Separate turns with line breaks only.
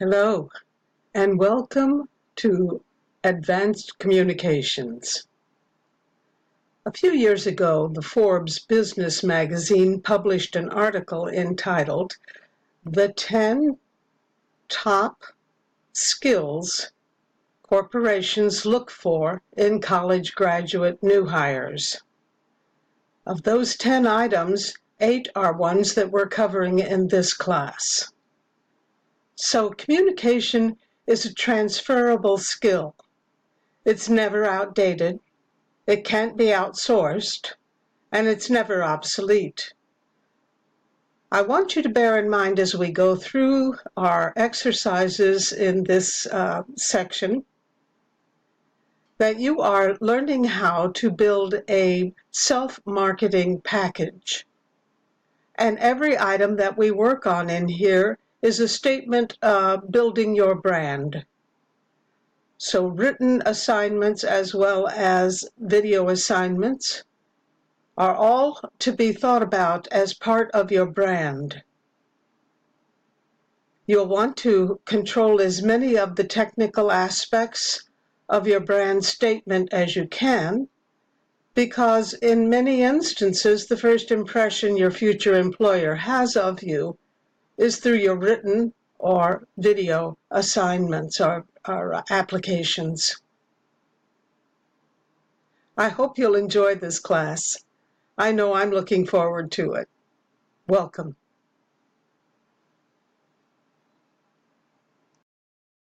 Hello, and welcome to Advanced Communications. A few years ago, the Forbes Business magazine published an article entitled "The 10 Top Skills Corporations Look For in College Graduate New Hires." Of those 10 items, 8 are ones that we're covering in this class. So communication is a transferable skill. It's never outdated, it can't be outsourced, and it's never obsolete. I want you to bear in mind as we go through our exercises in this section that you are learning how to build a self-marketing package. And every item that we work on in here is a statement building your brand. So written assignments as well as video assignments are all to be thought about as part of your brand. You'll want to control as many of the technical aspects of your brand statement as you can, because in many instances, the first impression your future employer has of you is through your written or video assignments or applications. I hope you'll enjoy this class. I know I'm looking forward to it. Welcome.